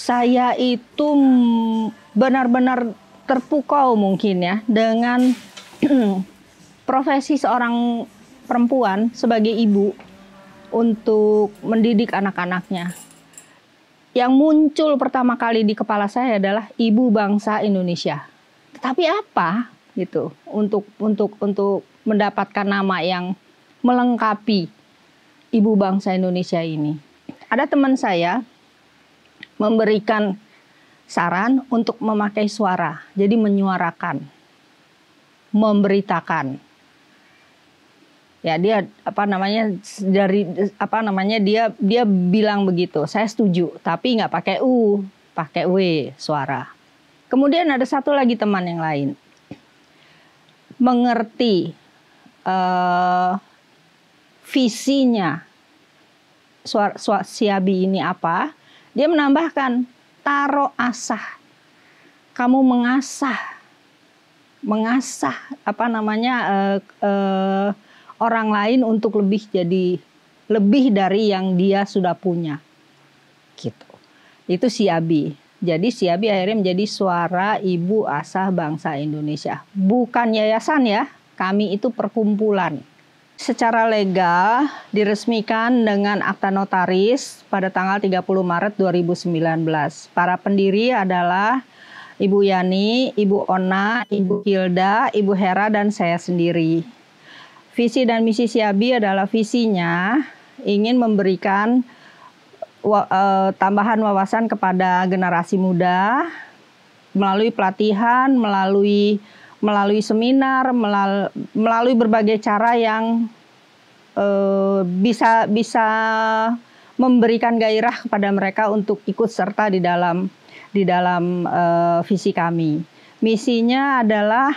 Saya itu benar-benar terpukau mungkin ya dengan profesi seorang perempuan sebagai ibu untuk mendidik anak-anaknya. Yang muncul pertama kali di kepala saya adalah ibu bangsa Indonesia. Tapi apa gitu untuk mendapatkan nama yang melengkapi ibu bangsa Indonesia ini? Ada teman saya memberikan saran untuk memakai suara, jadi menyuarakan, memberitakan. Ya dia dia bilang begitu. Saya setuju, tapi nggak pakai U, pakai W suara. Kemudian ada satu lagi teman yang lain mengerti visinya Siabi ini apa. Dia menambahkan taro asah. Kamu mengasah orang lain untuk lebih dari yang dia sudah punya. Gitu. Itu Siabi. Jadi Siabi akhirnya menjadi Suara Ibu Asah Bangsa Indonesia. Bukan yayasan ya, kami itu perkumpulan. Secara legal diresmikan dengan akta notaris pada tanggal 30 Maret 2019. Para pendiri adalah Ibu Yani, Ibu Ona, Ibu Hilda, Ibu Hera, dan saya sendiri. Visi dan misi Siabi adalah visinya ingin memberikan tambahan wawasan kepada generasi muda melalui pelatihan, melalui seminar, melalui berbagai cara yang bisa memberikan gairah kepada mereka untuk ikut serta di dalam visi kami. Misinya adalah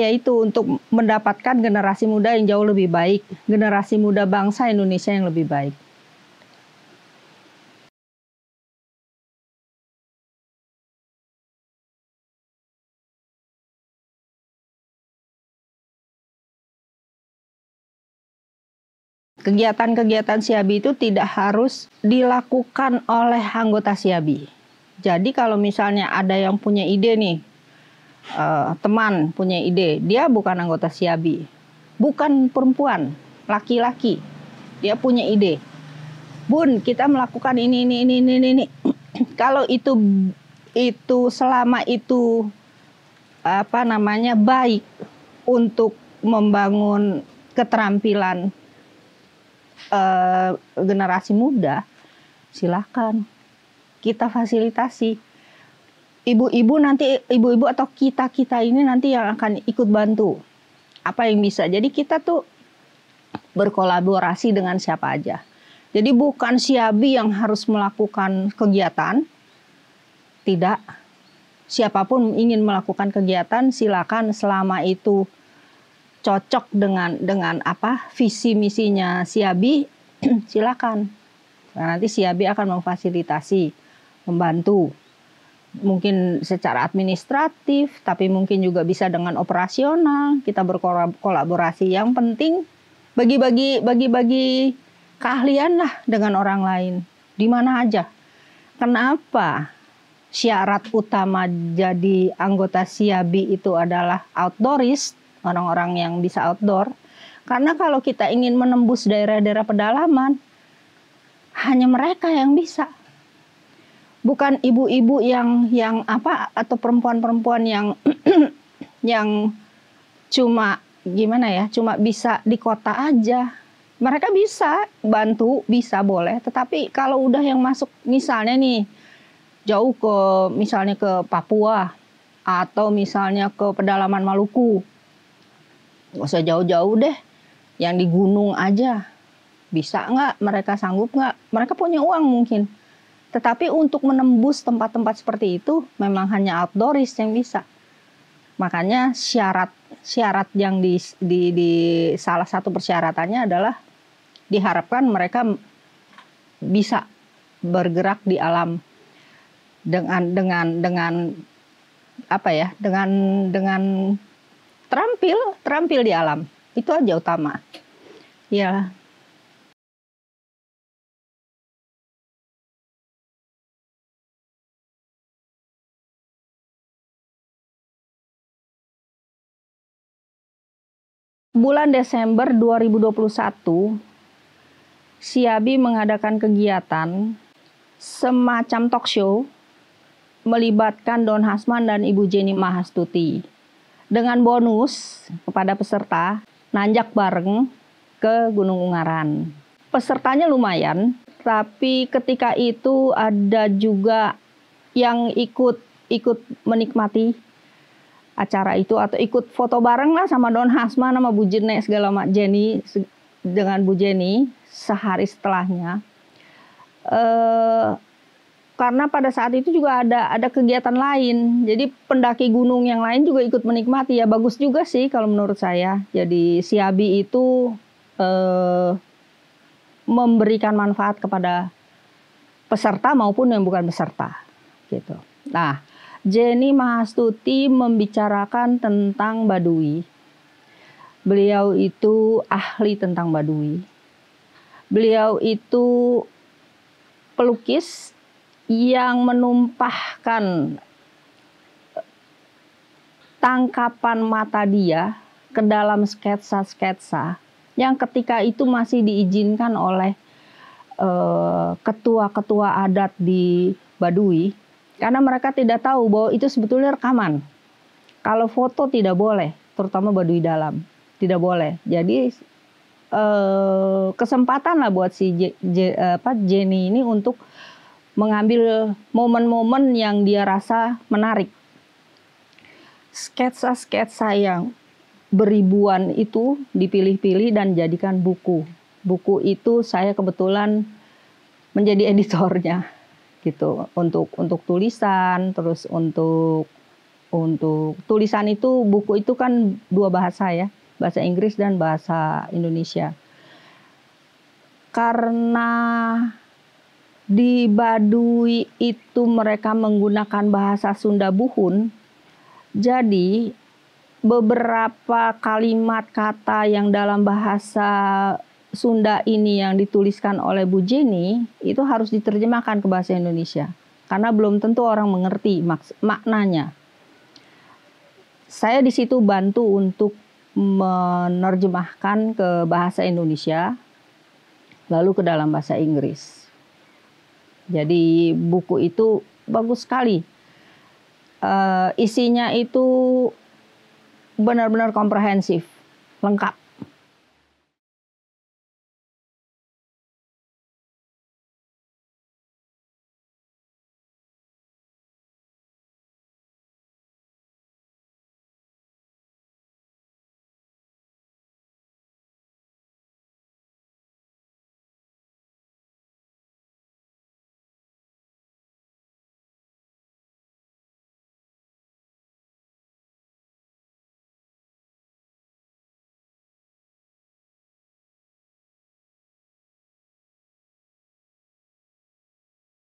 yaitu untuk mendapatkan generasi muda yang jauh lebih baik, generasi muda bangsa Indonesia yang lebih baik. Kegiatan-kegiatan Siabi itu tidak harus dilakukan oleh anggota Siabi. Jadi kalau misalnya ada yang punya ide nih, teman punya ide, dia bukan anggota Siabi, bukan perempuan, laki-laki, dia punya ide. Bun, kita melakukan ini. Kalau itu selama itu baik untuk membangun keterampilan generasi muda, silakan kita fasilitasi. Ibu-ibu atau kita ini nanti yang akan ikut bantu apa yang bisa. Jadi kita tuh berkolaborasi dengan siapa aja. Jadi bukan Siabi yang harus melakukan kegiatan, tidak. Siapapun ingin melakukan kegiatan silakan selama itu cocok dengan visi misinya Siabi, silakan. Nah, nanti Siabi akan memfasilitasi, membantu. Mungkin secara administratif, tapi mungkin juga bisa dengan operasional. Kita berkolaborasi. Yang penting bagi-bagi keahlian lah dengan orang lain. Di mana aja. Kenapa syarat utama jadi anggota Siabi itu adalah outdooris, orang-orang yang bisa outdoor. Karena kalau kita ingin menembus daerah-daerah pedalaman, hanya mereka yang bisa. Bukan ibu-ibu atau perempuan-perempuan yang yang cuma bisa di kota aja. Mereka bisa bantu, bisa boleh, tetapi kalau udah yang masuk misalnya nih jauh misalnya ke Papua atau misalnya ke pedalaman Maluku, nggak usah jauh-jauh deh, yang di gunung aja. Bisa nggak? Mereka sanggup nggak? Mereka punya uang mungkin. Tetapi untuk menembus tempat-tempat seperti itu memang hanya outdooris yang bisa. Makanya syarat yang di salah satu persyaratannya adalah diharapkan mereka bisa bergerak di alam dengan terampil di alam. Itu aja utama. Ya. Bulan Desember 2021, Siabi mengadakan kegiatan semacam talk show melibatkan Don Hasman dan Ibu Jenny Mahastuti. Dengan bonus kepada peserta, nanjak bareng ke Gunung Ungaran. Pesertanya lumayan, tapi ketika itu ada juga yang ikut menikmati acara itu atau ikut foto bareng lah sama Don Hasman sama Bu Jenny segala macam Jenny dengan Bu Jenny sehari setelahnya. Karena pada saat itu juga ada kegiatan lain, jadi pendaki gunung yang lain juga ikut menikmati, ya bagus juga sih kalau menurut saya. Jadi Siabi itu memberikan manfaat kepada peserta maupun yang bukan peserta, gitu. Nah, Jenny Mahastuti membicarakan tentang Baduy. Beliau itu ahli tentang Baduy. Beliau itu pelukis yang menumpahkan tangkapan mata dia ke dalam sketsa-sketsa yang ketika itu masih diizinkan oleh ketua-ketua adat di Baduy, karena mereka tidak tahu bahwa itu sebetulnya rekaman. Kalau foto tidak boleh, terutama Baduy dalam, tidak boleh. Jadi kesempatan lah buat si Jenny ini untuk mengambil momen-momen yang dia rasa menarik. Sketsa-sketsa yang beribuan itu dipilih-pilih dan jadikan buku. Buku itu saya kebetulan menjadi editornya, gitu. Untuk tulisan, terus untuk tulisan itu, buku itu kan 2 bahasa ya, bahasa Inggris dan bahasa Indonesia. Karena di Baduy itu mereka menggunakan bahasa Sunda Buhun, jadi beberapa kalimat kata yang dalam bahasa Sunda ini yang dituliskan oleh Bu Jenny itu harus diterjemahkan ke bahasa Indonesia, karena belum tentu orang mengerti maknanya. Saya di situ bantu untuk menerjemahkan ke bahasa Indonesia, lalu ke dalam bahasa Inggris. Jadi buku itu bagus sekali. Isinya itu benar-benar komprehensif, lengkap.